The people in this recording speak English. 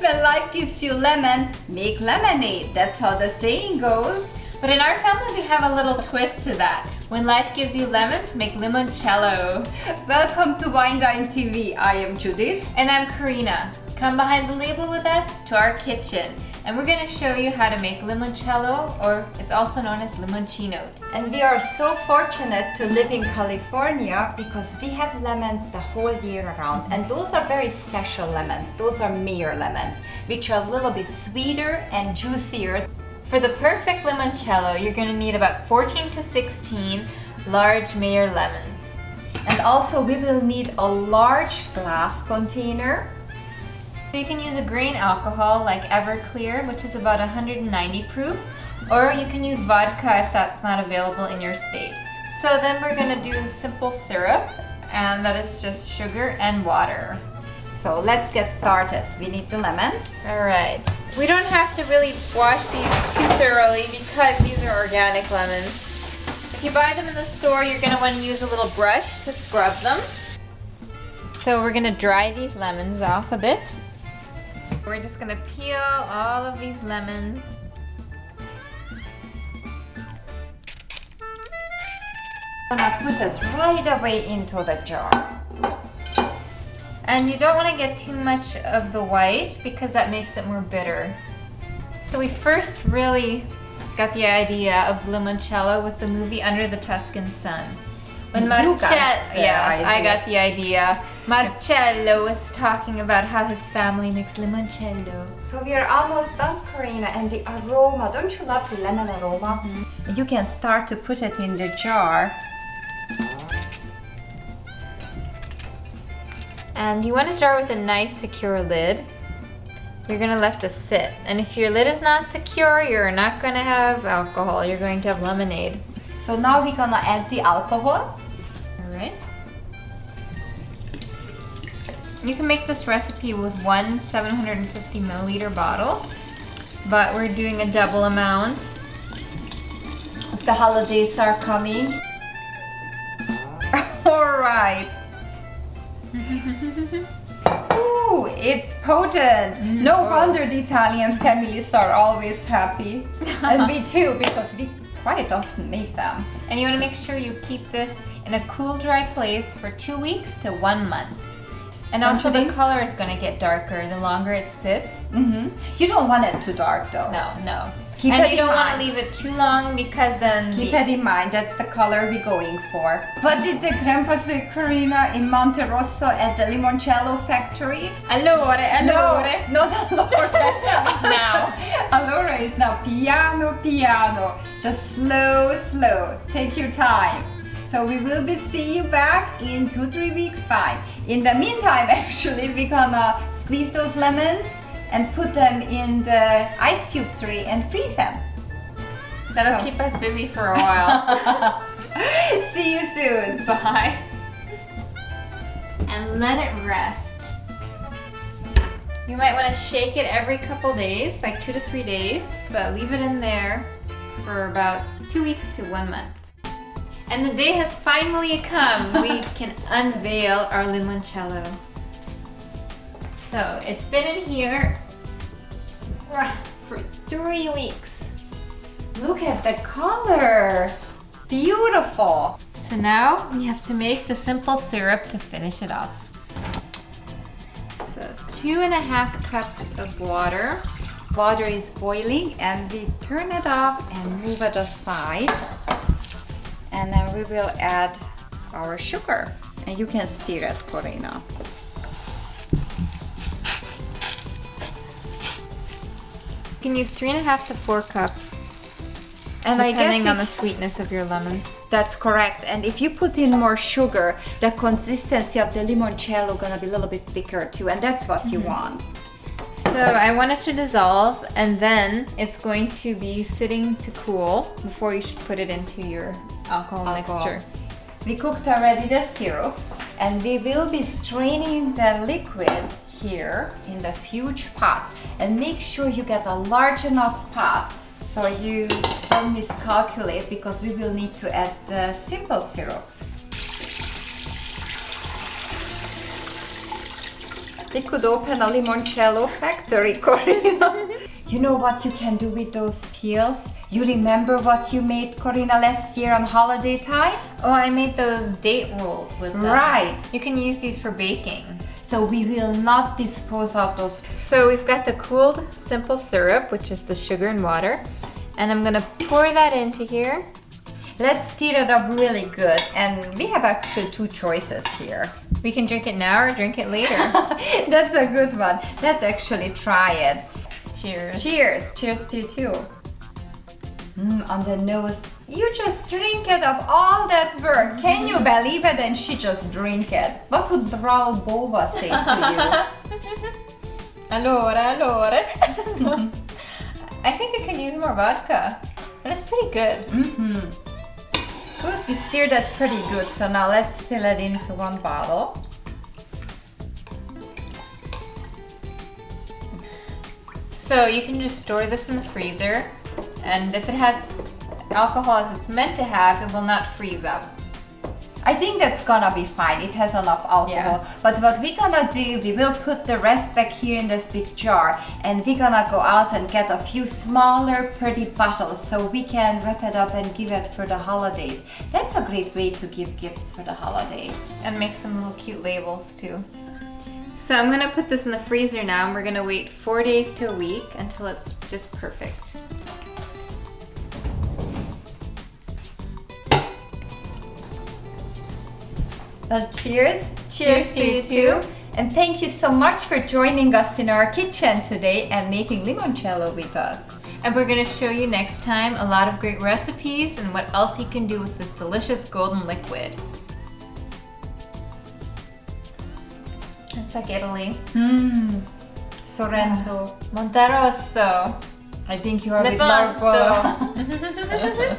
When life gives you lemon, make lemonade. That's how the saying goes. But in our family, we have a little twist to that. When life gives you lemons, make limoncello. Welcome to Wine Dine TV. I am Judith. And I'm Karina. Come behind the label with us to our kitchen. And we're gonna show you how to make limoncello, or it's also known as limoncino. And we are so fortunate to live in California because we have lemons the whole year around. And those are very special lemons. Those are Meyer lemons, which are a little bit sweeter and juicier. For the perfect limoncello, you're gonna need about 14 to 16 large Meyer lemons. And also we will need a large glass container. So you can use a grain alcohol like Everclear, which is about 190 proof, or you can use vodka if that's not available in your states. So then we're gonna do simple syrup, and that is just sugar and water. So let's get started. We need the lemons. All right. We don't have to really wash these too thoroughly because these are organic lemons. If you buy them in the store, you're gonna want to use a little brush to scrub them. So we're gonna dry these lemons off a bit. We're just gonna peel all of these lemons. I'm gonna put it right away into the jar. And you don't want to get too much of the white because that makes it more bitter. So we first really got the idea of limoncello with the movie Under the Tuscan Sun. When I got the idea. Marcello was talking about how his family makes limoncello. So we are almost done, Karina, and the aroma, don't you love the lemon aroma? Mm-hmm. You can start to put it in the jar. And you want a jar with a nice secure lid. You're gonna let this sit. And if your lid is not secure, you're not gonna have alcohol, you're going to have lemonade. So now we're gonna add the alcohol. All right. You can make this recipe with one 750 milliliter bottle, but we're doing a double amount. As the holidays are coming. All right. Ooh, it's potent. No wonder the Italian families are always happy. And we too, because we quite often make them. And you want to make sure you keep this in a cool, dry place for 2 weeks to 1 month. And also the color is going to get darker the longer it sits. Mm-hmm. You don't want it too dark though. No. Keep and it you don't want to leave it too long because then keep it in mind, that's the color we're going for. What did the grandpa say, Karina, in Monte Rosso at the Limoncello factory? Allora. No, not allora. It's now. Allora is now piano, piano. Just slow, slow. Take your time. So we will be seeing you back in 2-3 weeks time. In the meantime, actually, we're gonna squeeze those lemons and put them in the ice cube tray and freeze them. That'll keep us busy for a while. See you soon. Bye. And let it rest. You might want to shake it every couple days, like 2 to 3 days, but leave it in there for about 2 weeks to 1 month. And the day has finally come. We can unveil our limoncello. So it's been in here for 3 weeks. Look at the color. Beautiful. So now we have to make the simple syrup to finish it off. So 2.5 cups of water. Water is boiling and we turn it off and move it aside. And then we will add our sugar. And you can stir it, Karina. You can use 3.5 to 4 cups. And depending on the sweetness of your lemons. That's correct. And if you put in more sugar, the consistency of the limoncello gonna be a little bit thicker too. And that's what you want. So I want it to dissolve, and then it's going to be sitting to cool before you should put it into your alcohol mixture. We cooked already the syrup, and we will be straining the liquid here in this huge pot. And make sure you get a large enough pot so you don't miscalculate, because we will need to add the simple syrup. We could open a limoncello factory, Corina. You know what you can do with those peels? You remember what you made, Corina, last year on holiday time? Oh, I made those date rolls with them. Right. You can use these for baking. So we will not dispose of those. So we've got the cooled simple syrup, which is the sugar and water. And I'm gonna pour that into here. Let's stir it up really good. And we have actually two choices here. We can drink it now or drink it later. That's a good one. Let's actually try it. Cheers. Cheers. Cheers to you too. On the nose. You just drink it of all that work. Can you believe it? And she just drink it. What would Bravo Bova say to you? Allora. I think I can use more vodka. But it's pretty good. Good. We stirred that pretty good. So now let's fill it into one bottle. So you can just store this in the freezer, and if it has alcohol as it's meant to have, it will not freeze up. I think that's gonna be fine. It has enough alcohol. Yeah. But what we're gonna do, we will put the rest back here in this big jar, and we're gonna go out and get a few smaller pretty bottles so we can wrap it up and give it for the holidays. That's a great way to give gifts for the holiday. And make some little cute labels too. So I'm gonna put this in the freezer now, and we're gonna wait 4 days to a week until it's just perfect. Well, cheers. Cheers to you too. And thank you so much for joining us in our kitchen today and making limoncello with us. And we're gonna show you next time a lot of great recipes and what else you can do with this delicious golden liquid. It's like Italy. Sorrento. Monterosso. I think you are with Largo. Lepanto.